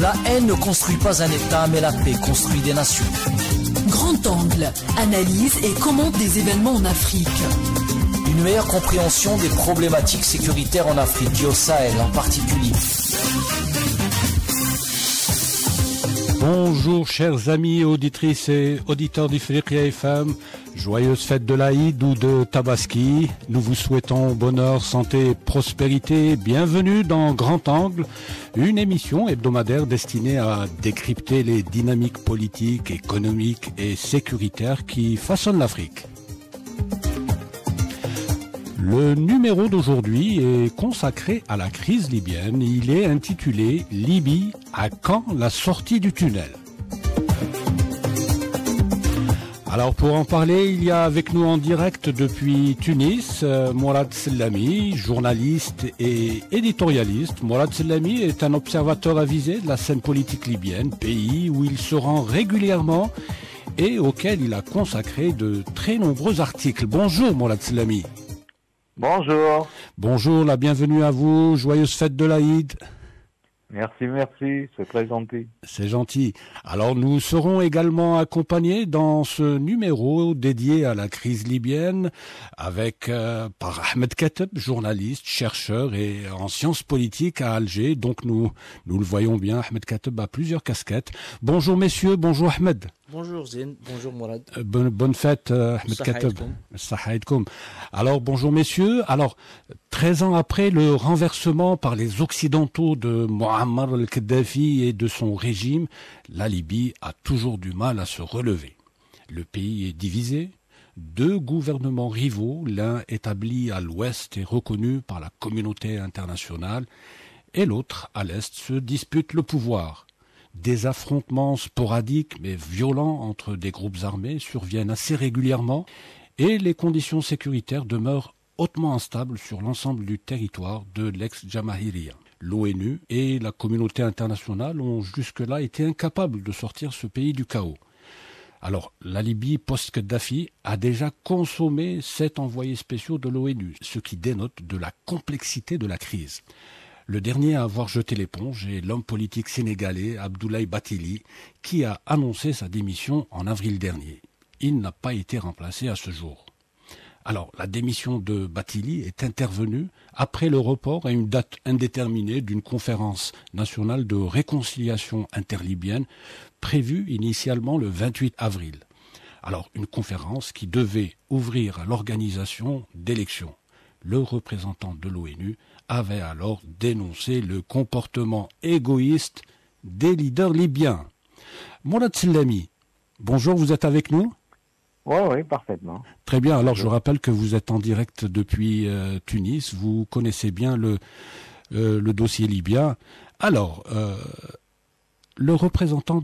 La haine ne construit pas un État, mais la paix construit des nations. Grand Angle, analyse et commente des événements en Afrique. Une meilleure compréhension des problématiques sécuritaires en Afrique et au Sahel en particulier. Bonjour chers amis, auditrices et auditeurs d'Ifriqiya FM. Joyeuse fête de l'Aïd ou de Tabaski. Nous vous souhaitons bonheur, santé et prospérité. Bienvenue dans Grand Angle, une émission hebdomadaire destinée à décrypter les dynamiques politiques, économiques et sécuritaires qui façonnent l'Afrique. Le numéro d'aujourd'hui est consacré à la crise libyenne. Il est intitulé « Libye, à quand la sortie du tunnel ?» Alors pour en parler, il y a avec nous en direct depuis Tunis, Mourad Sellami, journaliste et éditorialiste. Mourad Sellami est un observateur avisé de la scène politique libyenne, pays où il se rend régulièrement et auquel il a consacré de très nombreux articles. Bonjour Mourad Sellami. Bonjour. Bonjour, la bienvenue à vous. Joyeuse fête de l'Aïd. Merci, c'est très gentil. C'est gentil. Alors nous serons également accompagnés dans ce numéro dédié à la crise libyenne avec par Ahmed Kateb, journaliste, chercheur et en sciences politiques à Alger. Donc nous le voyons bien, Ahmed Kateb a plusieurs casquettes. Bonjour messieurs, bonjour Ahmed. Bonjour Zine, bonjour Mourad. Bonne fête Ahmed Kateb. Sahaïdkoum. Alors bonjour messieurs. Alors 13 ans après le renversement par les Occidentaux de Muammar al-Kadhafi et de son régime, la Libye a toujours du mal à se relever. Le pays est divisé. Deux gouvernements rivaux, l'un établi à l'ouest et reconnu par la communauté internationale, et l'autre à l'est, se disputent le pouvoir. Des affrontements sporadiques mais violents entre des groupes armés surviennent assez régulièrement et les conditions sécuritaires demeurent hautement instables sur l'ensemble du territoire de l'ex-Jamahiriya. L'ONU et la communauté internationale ont jusque-là été incapables de sortir ce pays du chaos. Alors, la Libye post-Kadhafi a déjà consommé 7 envoyés spéciaux de l'ONU, ce qui dénote de la complexité de la crise. Le dernier à avoir jeté l'éponge est l'homme politique sénégalais Abdoulaye Bathily, qui a annoncé sa démission en avril dernier. Il n'a pas été remplacé à ce jour. Alors, la démission de Bathily est intervenue après le report à une date indéterminée d'une conférence nationale de réconciliation interlibyenne prévue initialement le 28 avril. Alors, une conférence qui devait ouvrir à l'organisation d'élections. Le représentant de l'ONU avait alors dénoncé le comportement égoïste des leaders libyens. Mourad Sellami, bonjour, vous êtes avec nous ? Oui, parfaitement. Très bien, alors je rappelle que vous êtes en direct depuis Tunis, vous connaissez bien le dossier libyen. Alors, le représentant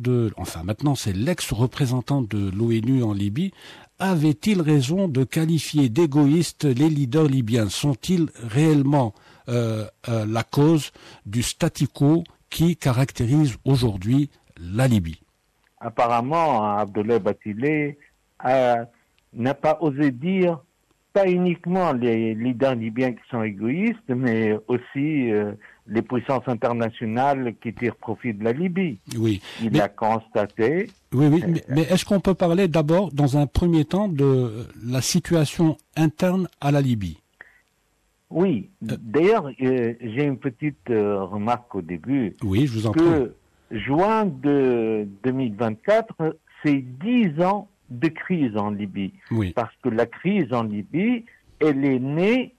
maintenant c'est l'ex-représentant de l'ONU en Libye, avait-il raison de qualifier d'égoïstes les leaders libyens? Sont-ils réellement la cause du statu quo qui caractérise aujourd'hui la Libye? Apparemment, Abdoulaye Bathily n'a pas osé dire, pas uniquement les leaders libyens qui sont égoïstes, mais aussi les puissances internationales qui tirent profit de la Libye. Oui. Il a constaté. Oui, mais est-ce qu'on peut parler d'abord, dans un premier temps, de la situation interne à la Libye? Oui. D'ailleurs, j'ai une petite remarque au début. Oui, je vous en prie. Que juin de 2024, c'est 10 ans de crise en Libye. Oui. Parce que la crise en Libye, elle est née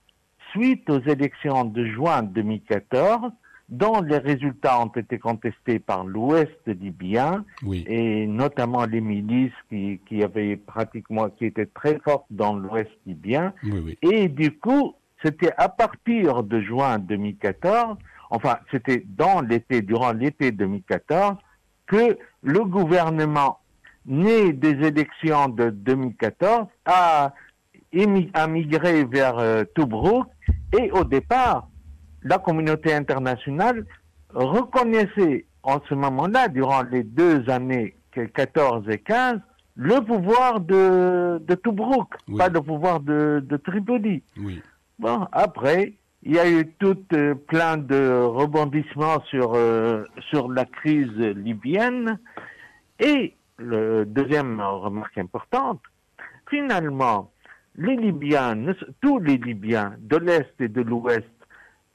suite aux élections de juin 2014, dont les résultats ont été contestés par l'Ouest libyen, oui, et notamment les milices qui étaient très fortes dans l'Ouest libyen. Oui. Et du coup, c'était à partir de juin 2014, enfin, c'était durant l'été 2014, que le gouvernement né des élections de 2014 a migré vers Tobrouk, et au départ, la communauté internationale reconnaissait en ce moment-là, durant les 2 années 14 et 15, le pouvoir de Tobrouk, oui, pas le pouvoir de Tripoli. Oui. Bon, après, il y a eu tout plein de rebondissements sur la crise libyenne. Et le deuxième remarque importante, finalement, les Libyens, tous les Libyens de l'Est et de l'Ouest,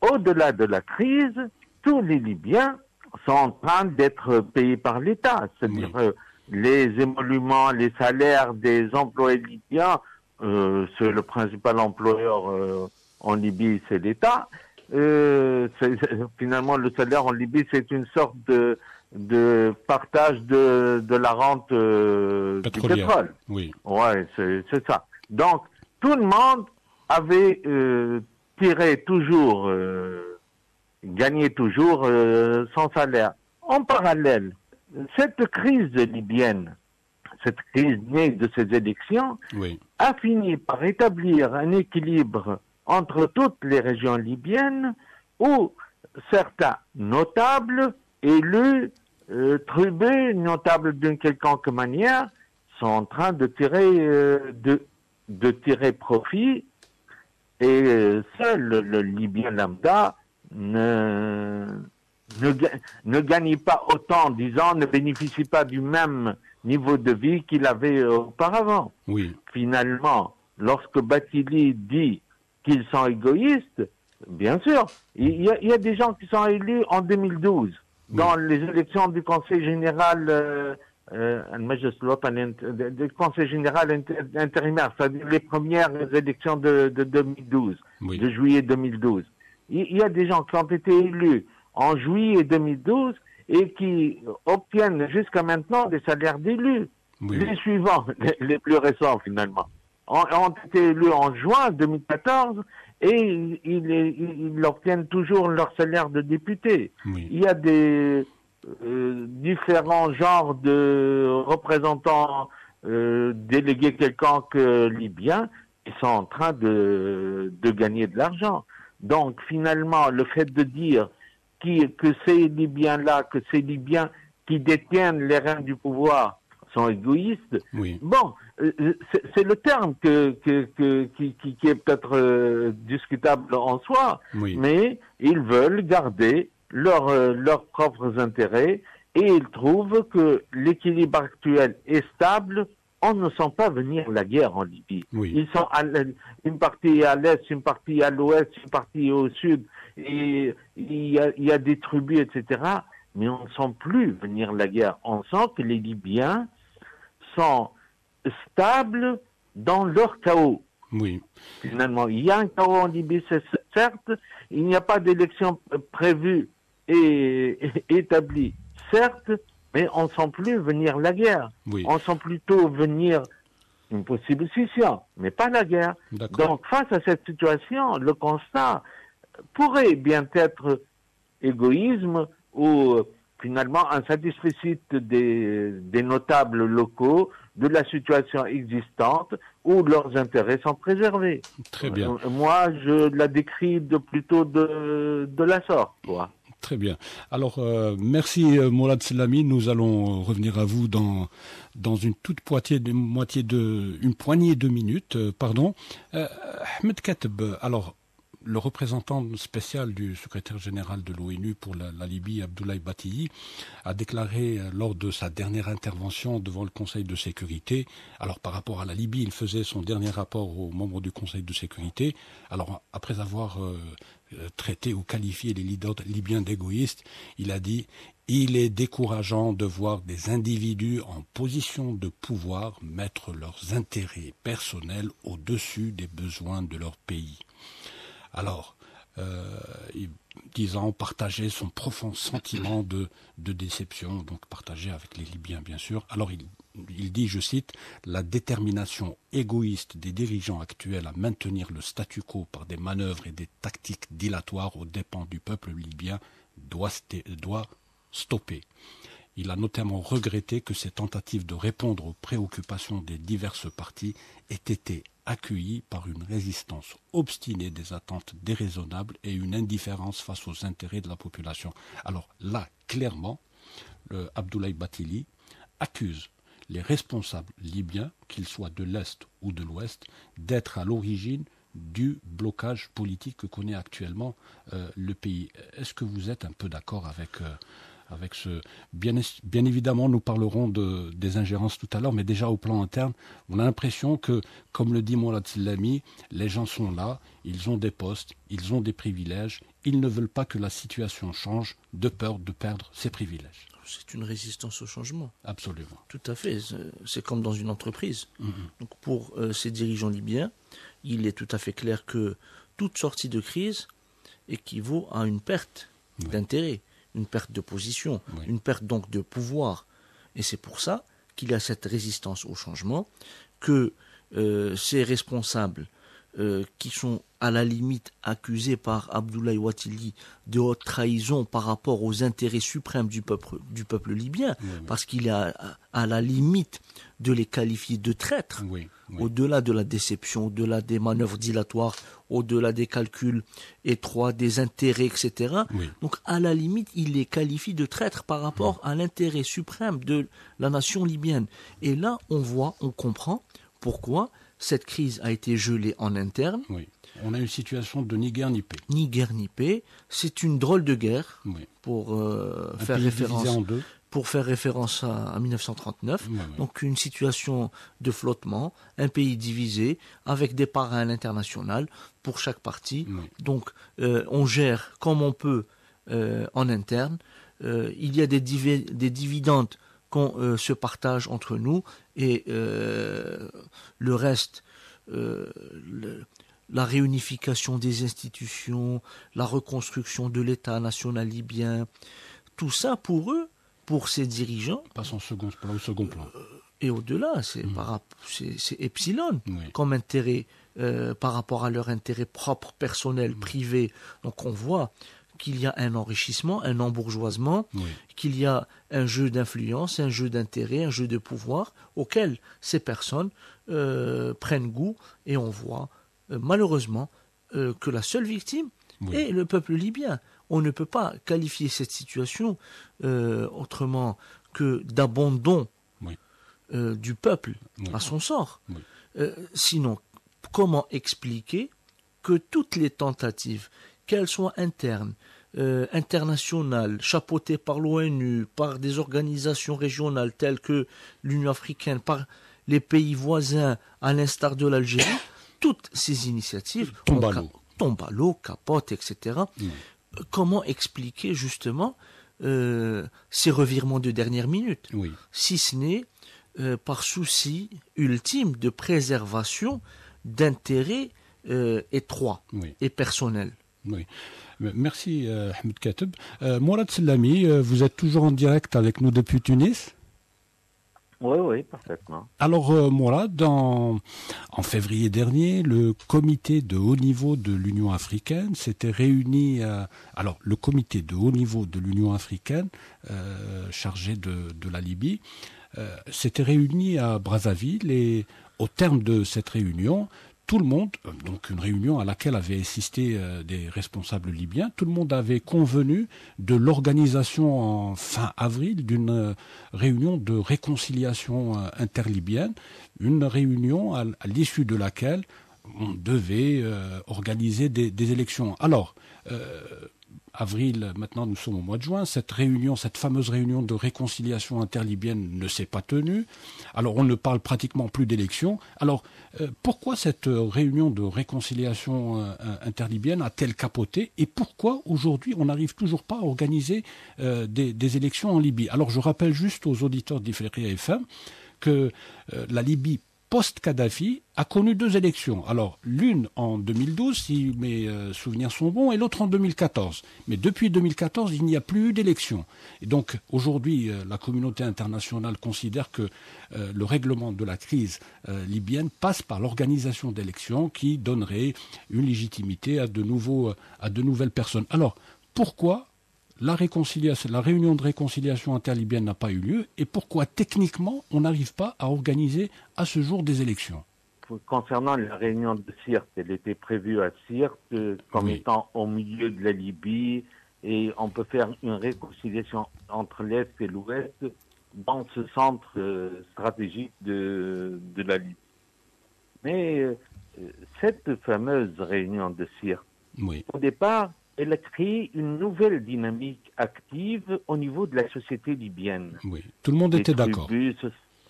au-delà de la crise, tous les Libyens sont en train d'être payés par l'État. C'est-à-dire les émoluments, les salaires des employés libyens, c'est le principal employeur en Libye, c'est l'État. Finalement, le salaire en Libye, c'est une sorte de partage de la rente du pétrole. Oui. Ouais, c'est ça. Donc, tout le monde avait tiré toujours, gagné toujours son salaire. En parallèle, cette crise libyenne, cette crise née de ces élections, a fini par établir un équilibre entre toutes les régions libyennes où certains notables, élus, tribus, notables d'une quelconque manière, sont en train de tirer profit, et seul le Libyen lambda ne gagne pas autant, disons, ne bénéficie pas du même niveau de vie qu'il avait auparavant. Oui. Finalement, lorsque Batili dit qu'ils sont égoïstes, bien sûr, il y a des gens qui sont élus en 2012 dans les élections du Conseil général du Conseil général intérimaire, c'est-à-dire les premières élections de 2012, de juillet 2012. Il y a des gens qui ont été élus en juillet 2012 et qui obtiennent jusqu'à maintenant des salaires d'élus. Les suivants, les plus récents finalement, ont été élus en juin 2014 et ils obtiennent toujours leur salaire de député. Il y a des différents genres de représentants délégués quelconques libyens qui sont en train de gagner de l'argent. Donc finalement, le fait de dire que ces Libyens-là, que ces Libyens qui détiennent les rênes du pouvoir sont égoïstes, bon, c'est le terme qui est peut-être discutable en soi, mais ils veulent garder leurs propres intérêts et ils trouvent que l'équilibre actuel est stable. On ne sent pas venir la guerre en Libye. Ils sont une partie à l'est, une partie à l'ouest, une partie au sud, et il y a des tribus, etc. Mais on ne sent plus venir la guerre. On sent que les Libyens sont stables dans leur chaos. Finalement, il y a un chaos en Libye, c'est certes. Il n'y a pas d'élection prévue et établie, certes, mais on ne sent plus venir la guerre. On sent plutôt venir une possible scission, mais pas la guerre. Donc, face à cette situation, le constat pourrait bien être égoïsme ou finalement un satisfecit des notables locaux de la situation existante où leurs intérêts sont préservés. Très bien. Moi, je la décris plutôt de la sorte, quoi. Très bien. Alors, merci Mourad Selami. Nous allons revenir à vous dans une toute poignée de minutes. Ahmed Kateb, alors, le représentant spécial du secrétaire général de l'ONU pour la Libye, Abdoulaye Batili, a déclaré lors de sa dernière intervention devant le Conseil de sécurité, alors par rapport à la Libye, il faisait son dernier rapport aux membres du Conseil de sécurité, alors après avoir traité ou qualifié les leaders libyens d'égoïstes, il a dit « Il est décourageant de voir des individus en position de pouvoir mettre leurs intérêts personnels au-dessus des besoins de leur pays. » Alors, disant partager son profond sentiment de déception, donc partagé avec les Libyens bien sûr. Alors il dit, je cite, « La détermination égoïste des dirigeants actuels à maintenir le statu quo par des manœuvres et des tactiques dilatoires aux dépens du peuple libyen doit stopper. » Il a notamment regretté que ces tentatives de répondre aux préoccupations des diverses parties aient été accueillies par une résistance obstinée des attentes déraisonnables et une indifférence face aux intérêts de la population. Alors là, clairement, Abdoulaye Batili accuse les responsables libyens, qu'ils soient de l'Est ou de l'Ouest, d'être à l'origine du blocage politique que connaît actuellement le pays. Est-ce que vous êtes un peu d'accord avec ce... Bien évidemment, nous parlerons des ingérences tout à l'heure, mais déjà au plan interne, on a l'impression que, comme le dit Mourad Sellami, les gens sont là, ils ont des postes, ils ont des privilèges, ils ne veulent pas que la situation change de peur de perdre ces privilèges. C'est une résistance au changement. Absolument. Tout à fait. C'est comme dans une entreprise. Donc pour ces dirigeants libyens, il est tout à fait clair que toute sortie de crise équivaut à une perte d'intérêt, une perte de position, une perte donc de pouvoir. Et c'est pour ça qu'il y a cette résistance au changement, que ces responsables qui sont à la limite accusés par Abdoulaye Ouattili de haute trahison par rapport aux intérêts suprêmes du peuple libyen, parce qu'il est à la limite de les qualifier de traîtres, au-delà de la déception, au-delà des manœuvres dilatoires, au-delà des calculs étroits, des intérêts, etc. Donc à la limite, il les qualifie de traîtres par rapport à l'intérêt suprême de la nation libyenne. Et là, on comprend pourquoi cette crise a été gelée en interne. On a une situation de ni guerre ni paix. Ni guerre ni paix. C'est une drôle de guerre pour faire référence à 1939. Donc une situation de flottement, un pays divisé avec des parrains à l'international pour chaque partie. Donc on gère comme on peut en interne. Il y a des dividendes qu'on se partage entre nous et le reste, la réunification des institutions, la reconstruction de l'État national libyen, tout ça pour eux, pour ces dirigeants, passe au second plan. Et au-delà, c'est epsilon comme intérêt par rapport à leur intérêt propre, personnel, privé. Donc on voit qu'il y a un enrichissement, un embourgeoisement, qu'il y a un jeu d'influence, un jeu d'intérêt, un jeu de pouvoir auquel ces personnes prennent goût, et on voit malheureusement que la seule victime est le peuple libyen. On ne peut pas qualifier cette situation autrement que d'abandon du peuple à son sort. Sinon, comment expliquer que toutes les tentatives, qu'elles soient internes, internationales, chapeautées par l'ONU, par des organisations régionales telles que l'Union africaine, par les pays voisins, à l'instar de l'Algérie, toutes ces initiatives tombent à l'eau, capotent, etc. Comment expliquer justement ces revirements de dernière minute, si ce n'est par souci ultime de préservation d'intérêts étroits et personnels. Merci Ahmed Kateb. Mourad Sellami, vous êtes toujours en direct avec nous depuis Tunis? Oui, parfaitement. Alors Mourad, en février dernier, le comité de haut niveau de l'Union africaine s'était réuni. Le comité de haut niveau de l'Union africaine, chargé de la Libye, s'était réuni à Brazzaville, et au terme de cette réunion, tout le monde, donc une réunion à laquelle avaient assisté des responsables libyens, tout le monde avait convenu de l'organisation en fin avril d'une réunion de réconciliation interlibyenne, une réunion à l'issue de laquelle on devait organiser des élections. Alors, avril, maintenant nous sommes au mois de juin, cette fameuse réunion de réconciliation interlibyenne ne s'est pas tenue. Alors on ne parle pratiquement plus d'élections. Alors pourquoi cette réunion de réconciliation interlibyenne a-t-elle capoté, et pourquoi aujourd'hui on n'arrive toujours pas à organiser des élections en Libye? Alors je rappelle juste aux auditeurs d'Ifriqiya FM que la Libye post-Kadhafi a connu 2 élections. Alors, l'une en 2012, si mes souvenirs sont bons, et l'autre en 2014. Mais depuis 2014, il n'y a plus eu d'élections. Et donc, aujourd'hui, la communauté internationale considère que le règlement de la crise libyenne passe par l'organisation d'élections qui donnerait une légitimité à de nouvelles personnes. Alors, pourquoi la réunion de réconciliation interlibyenne n'a pas eu lieu, et pourquoi techniquement on n'arrive pas à organiser à ce jour des élections? Concernant la réunion de Sirte, elle était prévue à Sirte comme étant au milieu de la Libye, et on peut faire une réconciliation entre l'Est et l'Ouest dans ce centre stratégique de la Libye. Mais cette fameuse réunion de Sirte, Oui. au départ, elle a créé une nouvelle dynamique active au niveau de la société libyenne. Oui. Tout le monde était d'accord.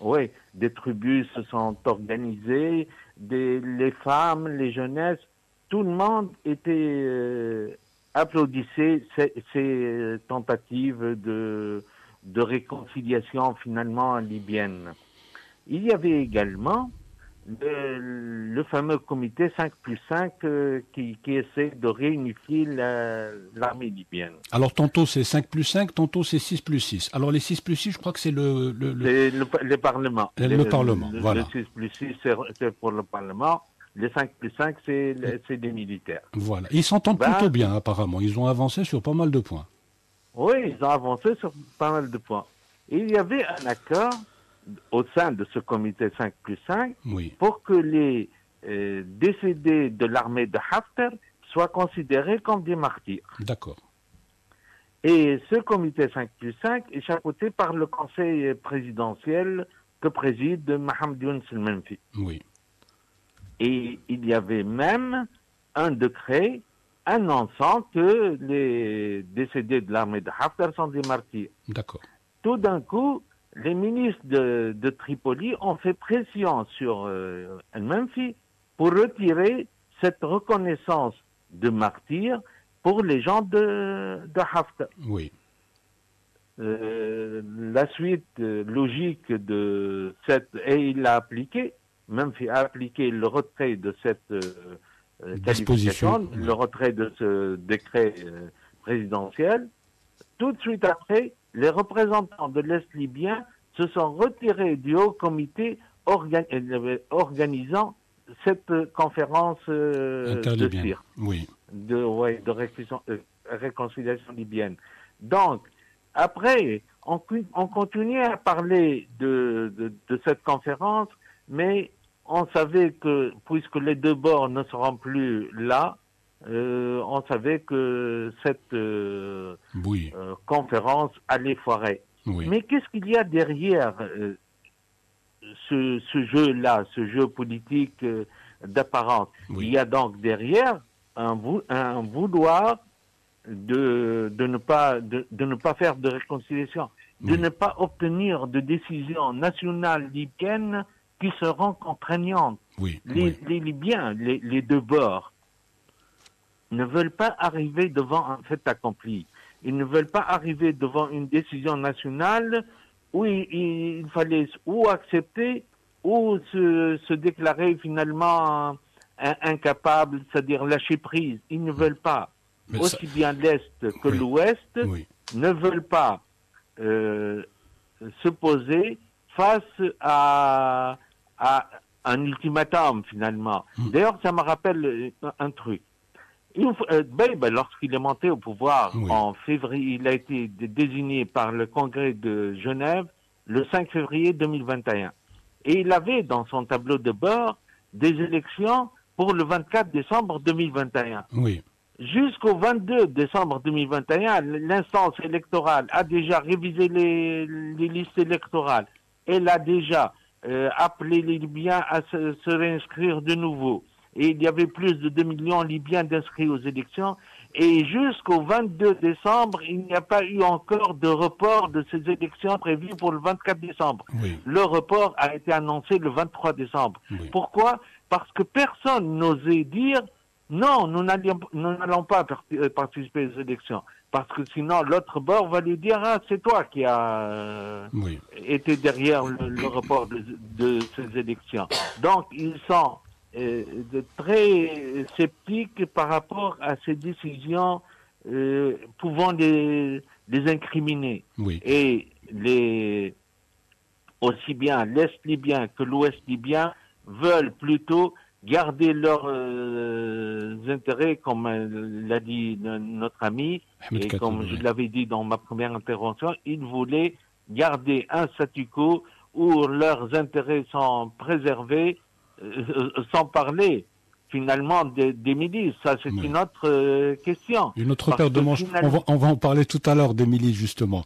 Oui, des tribus se sont organisées, les femmes, les jeunesses, tout le monde applaudissait ces tentatives de réconciliation finalement libyenne. Il y avait également le fameux comité 5+5 qui essaie de réunifier l'armée libyenne. Alors tantôt c'est 5+5, tantôt c'est 6+6. Alors les 6+6, je crois que c'est le Parlement. Le Parlement, voilà. Le 6+6 c'est pour le Parlement, les 5+5 c'est des militaires. Voilà. Ils s'entendent plutôt bien apparemment, ils ont avancé sur pas mal de points. Oui, ils ont avancé sur pas mal de points. Et il y avait un accord au sein de ce comité 5+5 pour que les décédés de l'armée de Haftar soient considérés comme des martyrs. D'accord. Et ce comité 5+5 est chapeauté par le conseil présidentiel que préside Mohamed Younes el-Menfi. Oui. Et il y avait même un décret annonçant que les décédés de l'armée de Haftar sont des martyrs. D'accord. Tout d'un coup, les ministres de Tripoli ont fait pression sur el-Menfi pour retirer cette reconnaissance de martyrs pour les gens de Haftar. Oui. La suite logique de cette... Et il a appliqué, Menfi a appliqué le retrait de cette qualification, le retrait de ce décret présidentiel. Tout de suite après, les représentants de l'Est libyen se sont retirés du haut comité organisant cette conférence de Sirte, de réconciliation libyenne. Donc, après, on continuait à parler de cette conférence, mais on savait que, puisque les deux bords ne seront plus là, on savait que cette conférence allait foirer. Oui. Mais qu'est-ce qu'il y a derrière ce jeu-là, ce jeu politique d'apparence? Il y a donc derrière un vouloir de ne pas faire de réconciliation, de ne pas obtenir de décisions nationales libyennes qui seront contraignantes. Les Libyens, les deux bords, ne veulent pas arriver devant un fait accompli. Ils ne veulent pas arriver devant une décision nationale où il fallait ou accepter ou se déclarer finalement incapable, c'est-à-dire lâcher prise. Ils ne veulent pas. Aussi bien l'Est que l'Ouest ne veulent pas se poser face à un ultimatum finalement. D'ailleurs, ça me rappelle un truc. Lorsqu'il est monté au pouvoir en février, il a été désigné par le Congrès de Genève le 5 février 2021. Et il avait dans son tableau de bord des élections pour le 24 décembre 2021. Oui. Jusqu'au 22 décembre 2021, l'instance électorale a déjà révisé les listes électorales. Elle a déjà appelé les Libyens à se réinscrire de nouveau. Et il y avait plus de 2 millions de Libyens d'inscrits aux élections. Et jusqu'au 22 décembre, il n'y a pas eu encore de report de ces élections prévues pour le 24 décembre. Le report a été annoncé le 23 décembre. Pourquoi? Parce que personne n'osait dire non, nous n'allons pas participer aux élections. Parce que sinon, l'autre bord va lui dire c'est toi qui as été derrière le report de ces élections. Donc, ils sont très sceptiques par rapport à ces décisions pouvant les incriminer. Et aussi bien l'Est libyen que l'Ouest libyen veulent plutôt garder leurs intérêts, comme l'a dit notre ami, et comme je l'avais dit dans ma première intervention, ils voulaient garder un statu quo où leurs intérêts sont préservés, sans parler finalement des milices. Ça, c'est une autre question. Une autre paire de manches. On va en parler tout à l'heure des milices, justement.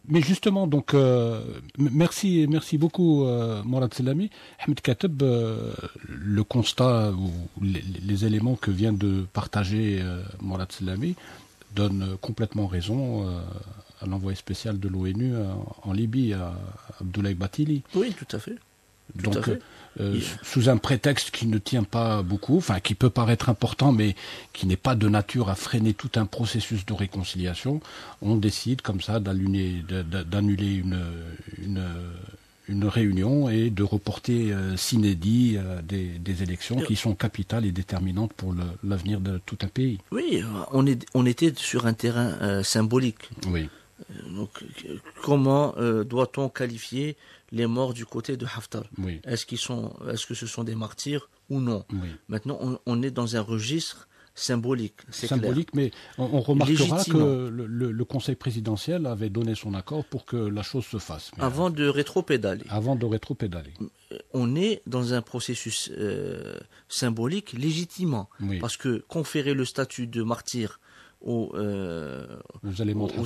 Mais justement, donc, merci beaucoup, Mourad Selami. Ahmed Kateb, le constat ou les éléments que vient de partager Mourad Selami donnent complètement raison à l'envoyé spécial de l'ONU en Libye, à Abdoulaye Batili. Oui, tout à fait. Donc, sous un prétexte qui ne tient pas beaucoup, enfin qui peut paraître important, mais qui n'est pas de nature à freiner tout un processus de réconciliation, on décide comme ça d'annuler une réunion et de reporter sine die des élections qui sont capitales et déterminantes pour l'avenir de tout un pays. Oui, on était sur un terrain symbolique. Oui. Donc, comment doit-on qualifier les morts du côté de Haftar? Oui. Est-ce que ce sont des martyrs ou non? Oui. Maintenant, on est dans un registre symbolique. Symbolique, clair. Mais on remarquera que le Conseil présidentiel avait donné son accord pour que la chose se fasse. Avant de rétropédaler. On est dans un processus symbolique légitimement. Oui. Parce que conférer le statut de martyr aux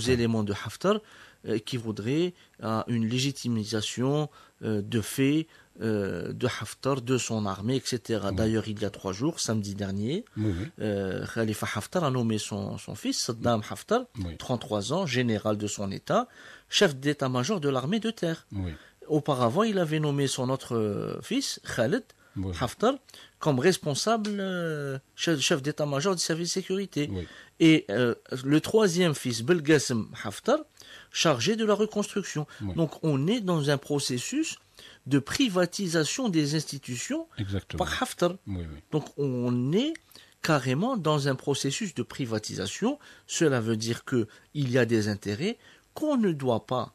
éléments de Haftar équivaudrait à une légitimisation de fait de Haftar, de son armée, etc. Oui. D'ailleurs, il y a 3 jours, samedi dernier, Khalifa Haftar a nommé son fils, Saddam Haftar, 33 ans, général de son État, chef d'état-major de l'armée de terre. Oui. Auparavant, il avait nommé son autre fils, Khalid Haftar, comme responsable chef d'état-major du service de sécurité. Oui. Et le 3e fils, Belgassem Haftar, chargé de la reconstruction. Oui. Donc on est dans un processus de privatisation des institutions par Haftar. Oui. Donc on est carrément dans un processus de privatisation. Cela veut dire qu'il y a des intérêts qu'on ne doit pas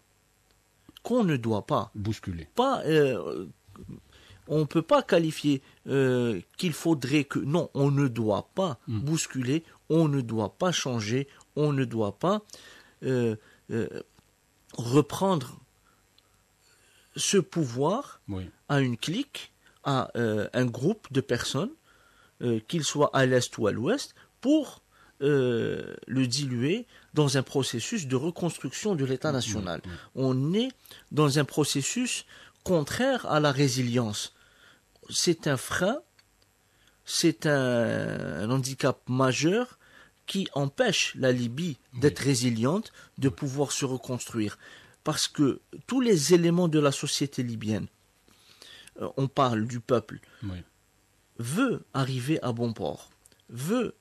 bousculer. On ne peut pas qualifier qu'il faudrait que... Non, on ne doit pas bousculer, on ne doit pas changer, on ne doit pas reprendre ce pouvoir à une clique, à un groupe de personnes, qu'ils soient à l'est ou à l'ouest, pour le diluer dans un processus de reconstruction de l'État national. On est dans un processus contraire à la résilience. C'est un frein, c'est un handicap majeur qui empêche la Libye d'être résiliente, de pouvoir se reconstruire. Parce que tous les éléments de la société libyenne, on parle du peuple, veut arriver à bon port, veut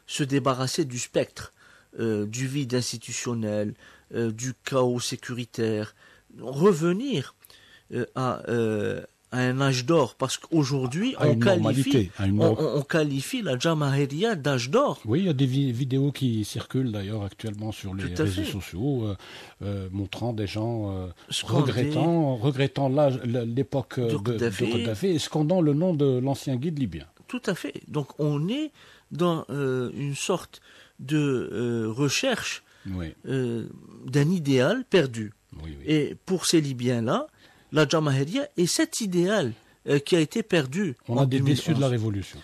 se débarrasser du spectre, du vide institutionnel, du chaos sécuritaire, revenir à un âge d'or, parce qu'aujourd'hui on qualifie la Jamahiria d'âge d'or. Oui, il y a des vidéos qui circulent d'ailleurs actuellement sur les réseaux sociaux montrant des gens regrettant l'époque de Kadhafi et scandant le nom de l'ancien guide libyen. Tout à fait. Donc on est dans une sorte de recherche d'un idéal perdu. Et pour ces Libyens-là, la Jamahiria est cet idéal qui a été perdu. On a des déçus de la révolution.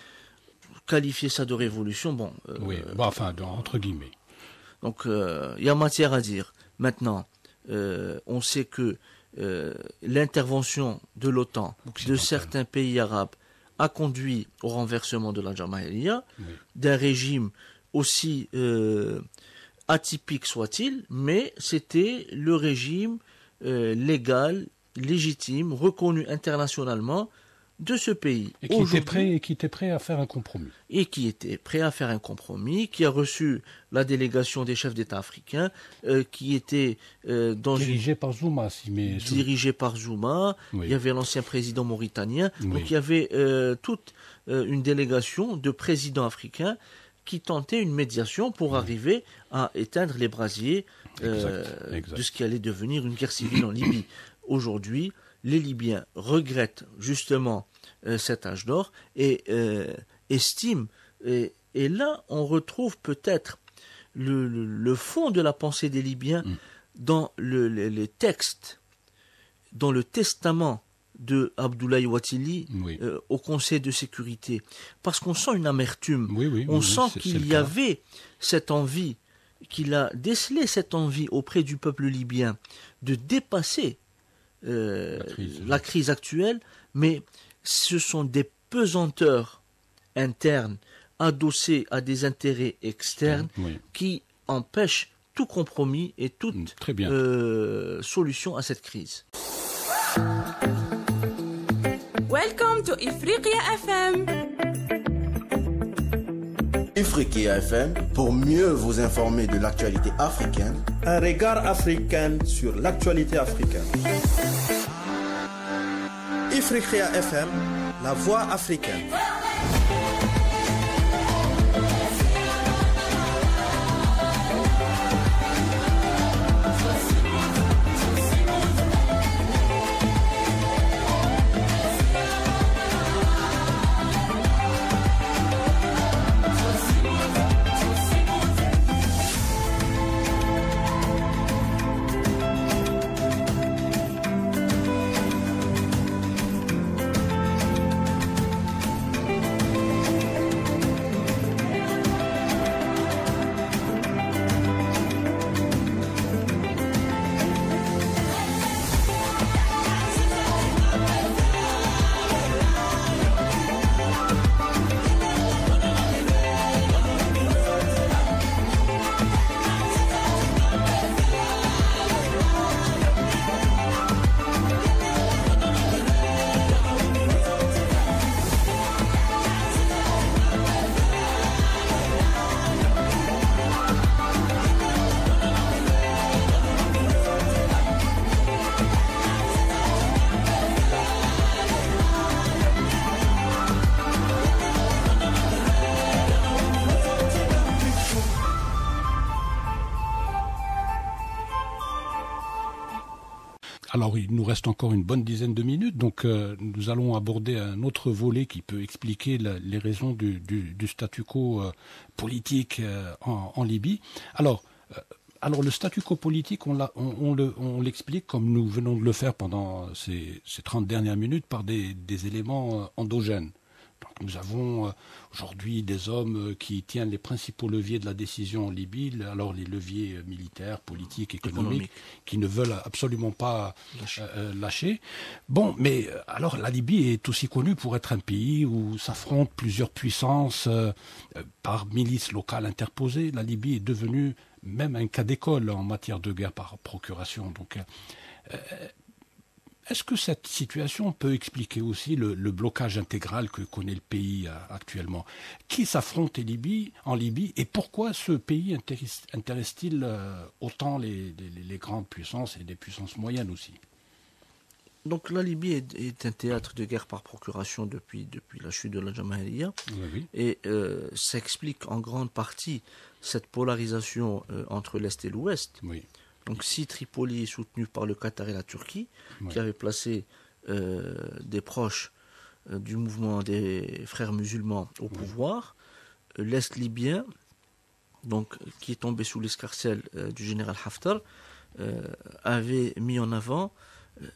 Qualifier ça de révolution, entre guillemets. Donc, il y a matière à dire. Maintenant, on sait que l'intervention de l'OTAN, de certains pays arabes, a conduit au renversement de la Jamahiria, d'un régime aussi atypique soit-il, mais c'était le régime légal, légitime, reconnu internationalement de ce pays. Et qui était prêt à faire un compromis. Qui a reçu la délégation des chefs d'État africains, qui était dirigé par Zouma. Il y avait l'ancien président mauritanien. Donc il y avait toute une délégation de présidents africains qui tentaient une médiation pour arriver à éteindre les brasiers de ce qui allait devenir une guerre civile en Libye. Aujourd'hui, les Libyens regrettent justement cet âge d'or et estiment, et là on retrouve peut-être le fond de la pensée des Libyens dans les textes, dans le testament de Abdoulaye Ouattili au Conseil de sécurité. Parce qu'on sent une amertume. On sent qu'il y avait cette envie, qu'il a décelé cette envie auprès du peuple libyen de dépasser la crise actuelle, mais ce sont des pesanteurs internes adossés à des intérêts externes qui empêchent tout compromis et toute solution à cette crise. Welcome to Ifriqiya FM. Ifriqiya FM, pour mieux vous informer de l'actualité africaine. Un regard africain sur l'actualité africaine. Ifriqiya FM, la voix africaine. Alors, il nous reste encore une bonne dizaine de minutes, donc nous allons aborder un autre volet qui peut expliquer les raisons du statu quo politique en Libye. Alors, le statu quo politique, on l'explique, comme nous venons de le faire pendant ces 30 dernières minutes, par des éléments endogènes. Donc, nous avons aujourd'hui des hommes qui tiennent les principaux leviers de la décision en Libye, alors les leviers militaires, politiques, économiques, qui ne veulent absolument pas lâcher. Bon, mais alors la Libye est aussi connue pour être un pays où s'affrontent plusieurs puissances par milices locales interposées. La Libye est devenue même un cas d'école en matière de guerre par procuration. Donc, est-ce que cette situation peut expliquer aussi le blocage intégral que connaît le pays actuellement? Qui s'affronte en Libye et pourquoi ce pays intéresse-t-il autant les grandes puissances et les puissances moyennes aussi? Donc la Libye est un théâtre de guerre par procuration depuis la chute de la Jamahiriya. Et ça explique en grande partie cette polarisation entre l'Est et l'Ouest. Donc si Tripoli est soutenu par le Qatar et la Turquie, qui avaient placé des proches du mouvement des frères musulmans au pouvoir, l'Est libyen, donc, qui est tombé sous l'escarcelle du général Haftar, avait mis en avant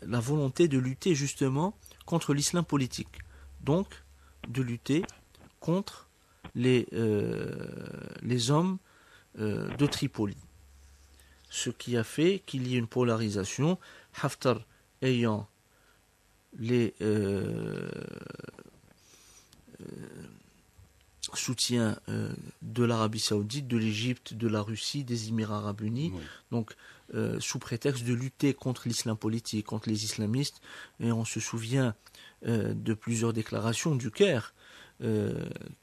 la volonté de lutter justement contre l'islam politique, donc de lutter contre les hommes de Tripoli. Ce qui a fait qu'il y ait une polarisation, Haftar ayant les soutiens de l'Arabie Saoudite, de l'Égypte, de la Russie, des Émirats Arabes Unis, donc sous prétexte de lutter contre l'islam politique, contre les islamistes. Et on se souvient de plusieurs déclarations du Caire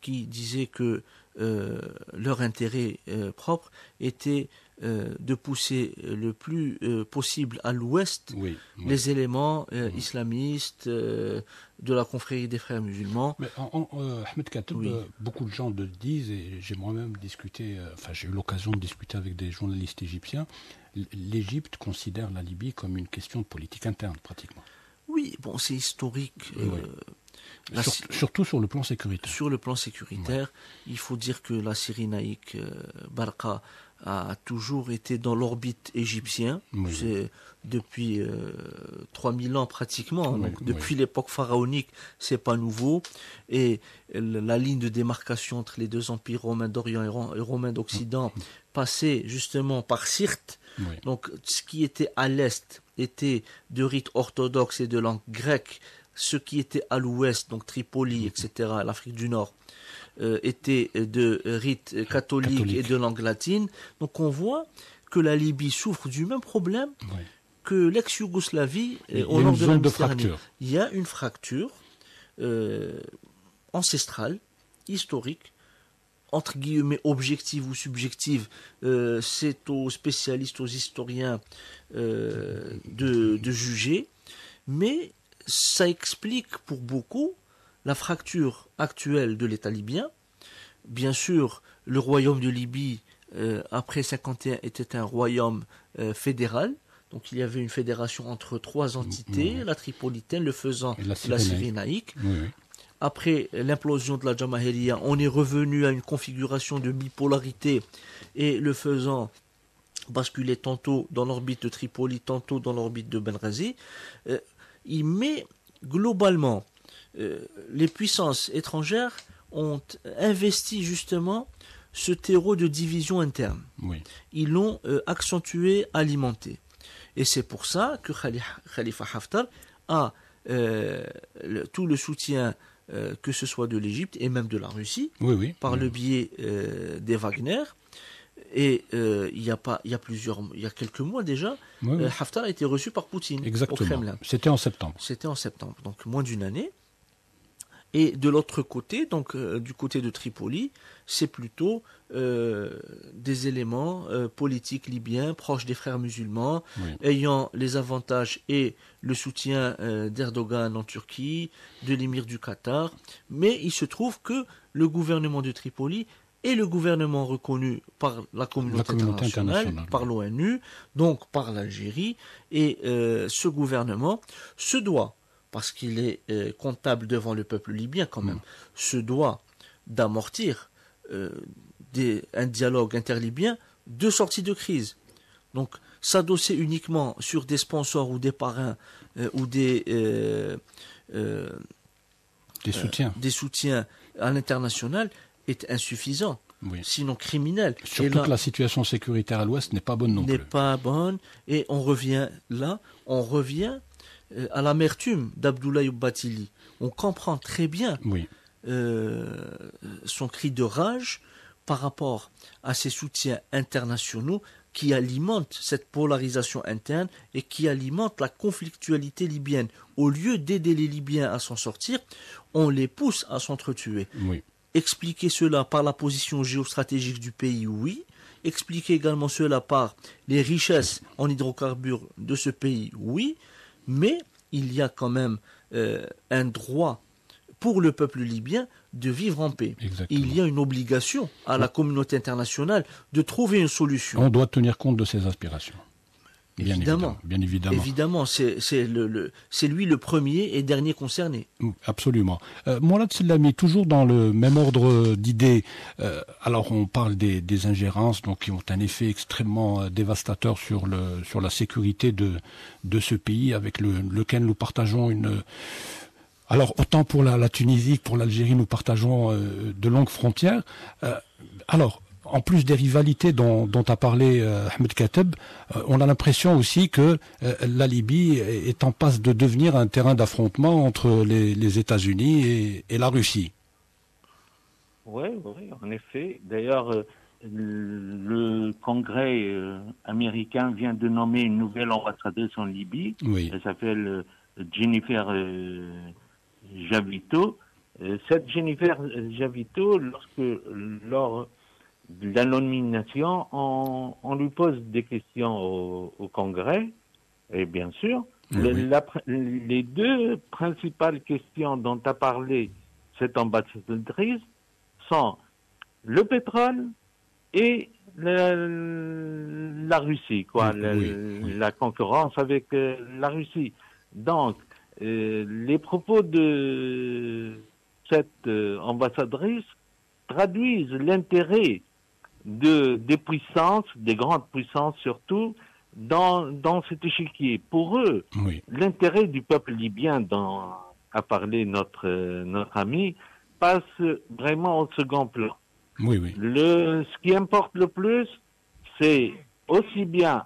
qui disaient que leur intérêt propre était de pousser le plus possible à l'ouest les éléments islamistes de la confrérie des frères musulmans. Mais Ahmed Kateb, beaucoup de gens le disent, et j'ai moi-même discuté, j'ai eu l'occasion de discuter avec des journalistes égyptiens, l'Égypte considère la Libye comme une question de politique interne, pratiquement. Oui, bon, c'est historique. Surtout sur le plan sécuritaire. Sur le plan sécuritaire, il faut dire que la Syrie naïque Barqa a toujours été dans l'orbite égyptienne. Oui. C'est depuis 3000 ans pratiquement. Oui, Donc, depuis l'époque pharaonique, c'est pas nouveau. Et la ligne de démarcation entre les deux empires romains d'Orient et romains d'Occident passait justement par Sirte. Oui. Donc, ce qui était à l'est était de rite orthodoxe et de langue grecque. Ce qui était à l'ouest, donc Tripoli, etc., l'Afrique du Nord, était de rite catholique et de langue latine. Donc on voit que la Libye souffre du même problème que l'ex-Yougoslavie au nord de la Méditerranée. Il y a une fracture ancestrale, historique, entre guillemets objective ou subjective. C'est aux spécialistes, aux historiens de juger. Mais ça explique pour beaucoup la fracture actuelle de l'État libyen. Bien sûr, le royaume de Libye, après 1951, était un royaume fédéral. Donc il y avait une fédération entre trois entités, la tripolitaine, le faisan et la cyrénaïque. Après l'implosion de la Jamahiriya, on est revenu à une configuration de bipolarité et le faisan basculait tantôt dans l'orbite de Tripoli, tantôt dans l'orbite de Benghazi. Mais globalement, les puissances étrangères ont investi justement ce terreau de division interne. Ils l'ont accentué, alimenté. Et c'est pour ça que Khalifa Haftar a tout le soutien, que ce soit de l'Égypte et même de la Russie, par le biais des Wagner. Et il y a quelques mois déjà, Haftar a été reçu par Poutine au Kremlin. C'était en septembre. C'était en septembre, donc moins d'une année. Et de l'autre côté, donc du côté de Tripoli, c'est plutôt des éléments politiques libyens proches des frères musulmans, ayant les avantages et le soutien d'Erdogan en Turquie, de l'émir du Qatar. Mais il se trouve que le gouvernement de Tripoli est le gouvernement reconnu par la communauté internationale, par l'ONU, donc par l'Algérie. Et ce gouvernement se doit, parce qu'il est comptable devant le peuple libyen quand même, se doit d'amortir un dialogue interlibyen de sortie de crise. Donc s'adosser uniquement sur des sponsors ou des parrains ou des soutiens à l'international est insuffisant, sinon criminel. Surtout que la situation sécuritaire à l'ouest n'est pas bonne non plus. N'est pas bonne, et on revient à l'amertume d'Abdoulaye Batili. On comprend très bien son cri de rage par rapport à ces soutiens internationaux qui alimentent cette polarisation interne et qui alimentent la conflictualité libyenne. Au lieu d'aider les Libyens à s'en sortir, on les pousse à s'entretuer. Expliquer cela par la position géostratégique du pays, oui. Expliquer également cela par les richesses en hydrocarbures de ce pays, oui. Mais il y a quand même un droit pour le peuple libyen de vivre en paix. Il y a une obligation à la communauté internationale de trouver une solution. On doit tenir compte de ses aspirations. Bien évidemment. Évidemment, c'est lui le premier et dernier concerné. Absolument. Mourad Sellami, toujours dans le même ordre d'idées, alors on parle des ingérences donc, qui ont un effet extrêmement dévastateur sur la sécurité de ce pays avec lequel nous partageons une... Alors autant pour la Tunisie que pour l'Algérie, nous partageons de longues frontières. Alors, en plus des rivalités dont a parlé Ahmed Kateb, on a l'impression aussi que la Libye est en passe de devenir un terrain d'affrontement entre les États-Unis et la Russie. Oui, en effet. D'ailleurs, le Congrès américain vient de nommer une nouvelle ambassadrice en Libye. Elle s'appelle Jennifer Javito. Cette Jennifer Javito, lors de la nomination, on lui pose des questions au Congrès, et bien sûr, les deux principales questions dont a parlé cette ambassadrice sont le pétrole et la Russie, la concurrence avec la Russie. Donc, les propos de cette ambassadrice traduisent l'intérêt des puissances, des grandes puissances surtout, dans cet échiquier. Pour eux, l'intérêt du peuple libyen, dont a parlé notre ami, passe vraiment au second plan. Ce qui importe le plus, c'est aussi bien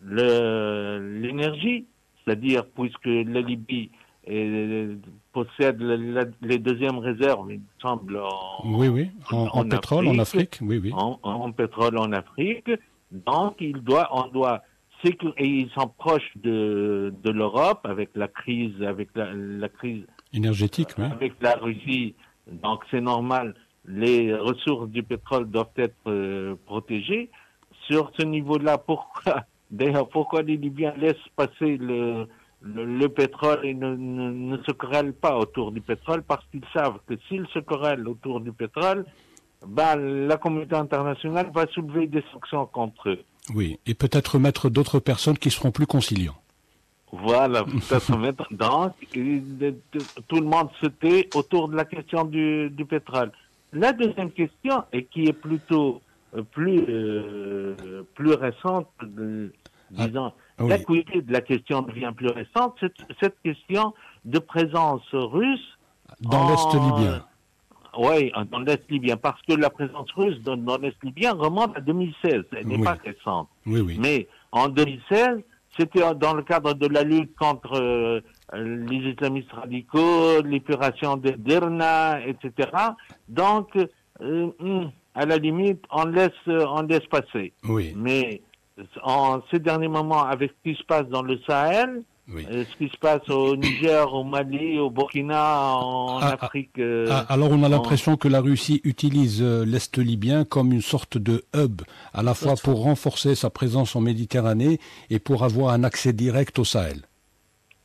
l'énergie, c'est-à-dire puisque la Libye possède les deuxièmes réserves, il me semble, en pétrole en Afrique, en pétrole en Afrique. Donc, on doit et ils sont proches de l'Europe avec la crise, la crise énergétique, avec la Russie. Donc, c'est normal. Les ressources du pétrole doivent être protégées. Sur ce niveau-là, pourquoi les Libyens laissent passer le pétrole et ne se querellent pas autour du pétrole? Parce qu'ils savent que s'ils se querellent autour du pétrole, la communauté internationale va soulever des sanctions contre eux. Oui, et peut-être mettre d'autres personnes qui seront plus conciliants. Voilà, peut-être mettre. Donc, tout le monde se tait autour de la question du pétrole. La deuxième question, et qui est plutôt plus récente, disons, l'acuité de la question devient plus récente, cette question de présence russe dans l'Est libyen. Oui, dans l'Est libyen, parce que la présence russe dans l'Est libyen remonte à 2016, elle n'est pas récente. Mais en 2016, c'était dans le cadre de la lutte contre les islamistes radicaux, l'épuration de Derna, etc. Donc, à la limite, on laisse passer. Mais en ces derniers moments, avec ce qui se passe dans le Sahel, ce qui se passe au Niger, au Mali, au Burkina, en Afrique... alors on a l'impression que la Russie utilise l'Est libyen comme une sorte de hub, à la fois pour renforcer sa présence en Méditerranée et pour avoir un accès direct au Sahel.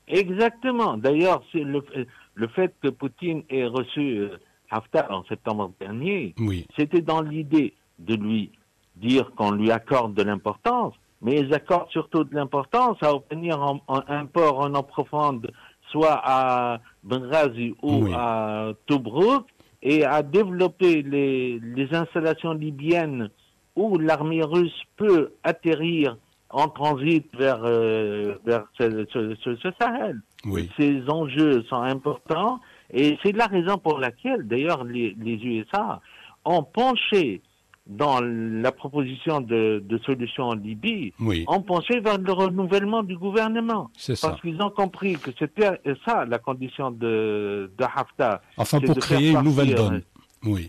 Exactement. D'ailleurs, c'est le fait que Poutine ait reçu Haftar en septembre dernier, c'était dans l'idée de lui dire qu'on lui accorde de l'importance, mais ils accordent surtout de l'importance à obtenir un port en eau profonde, soit à Benghazi ou à Tobruk, et à développer les installations libyennes où l'armée russe peut atterrir en transit vers ce Sahel. Ces enjeux sont importants, et c'est la raison pour laquelle, d'ailleurs, les USA ont penché dans la proposition de solution en Libye, ont pensé vers le renouvellement du gouvernement. Parce qu'ils ont compris que c'était ça la condition de Haftar. Enfin, pour créer une nouvelle donne.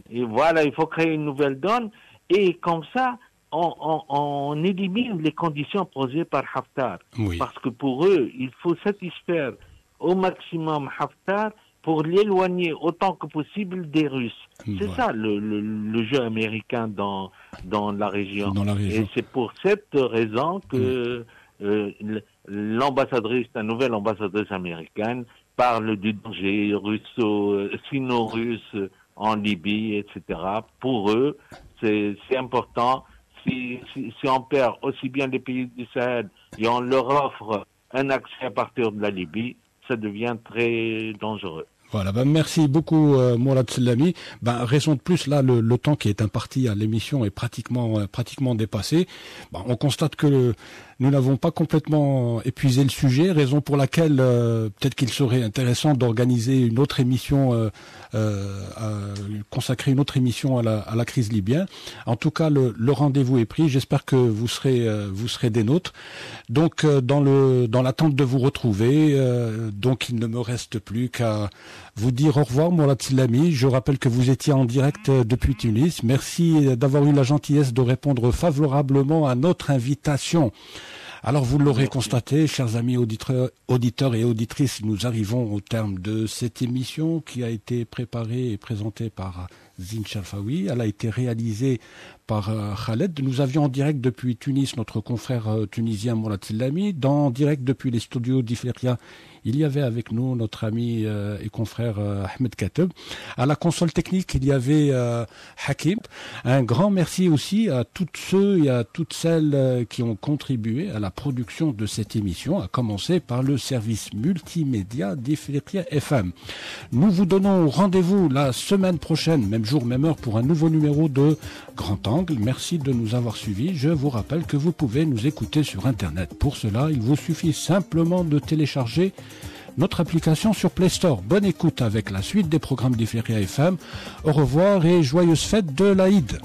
Et voilà, il faut créer une nouvelle donne. Et comme ça, on élimine les conditions posées par Haftar. Parce que pour eux, il faut satisfaire au maximum Haftar pour l'éloigner autant que possible des Russes. C'est ça le jeu américain dans la région. Et c'est pour cette raison que la nouvelle ambassadrice américaine parle du danger sino-russe en Libye, etc. Pour eux, c'est important. Si on perd aussi bien les pays du Sahel et on leur offre un accès à partir de la Libye, ça devient très dangereux. Voilà, merci beaucoup Mourad Sellami. Raison de plus, là, le temps qui est imparti à l'émission est pratiquement dépassé. On constate que nous n'avons pas complètement épuisé le sujet, raison pour laquelle peut-être qu'il serait intéressant d'organiser une autre émission, consacrer une autre émission à la crise libyenne. En tout cas, le rendez-vous est pris. J'espère que vous serez des nôtres. Donc, dans l'attente de vous retrouver, donc il ne me reste plus qu'à vous dire au revoir, Mourad Sellami. Je rappelle que vous étiez en direct depuis Tunis. Merci d'avoir eu la gentillesse de répondre favorablement à notre invitation. Alors, vous l'aurez constaté, chers amis auditeurs et auditrices, nous arrivons au terme de cette émission qui a été préparée et présentée par Zine Sharfawi. Elle a été réalisée par Khaled. Nous avions en direct depuis Tunis notre confrère tunisien Mourad Sellami. En direct depuis les studios d'Ifriqiya, il y avait avec nous notre ami et confrère Ahmed Kateb. À la console technique, il y avait Hakim. Un grand merci aussi à tous ceux et à toutes celles qui ont contribué à la production de cette émission, à commencer par le service multimédia d'Ifriqiya FM. Nous vous donnons rendez-vous la semaine prochaine, même jour, même heure, pour un nouveau numéro de Grand Angle. Angle. Merci de nous avoir suivis. Je vous rappelle que vous pouvez nous écouter sur Internet. Pour cela, il vous suffit simplement de télécharger notre application sur Play Store. Bonne écoute avec la suite des programmes d'Ifriqiya FM. Au revoir et joyeuses fêtes de l'Aïd.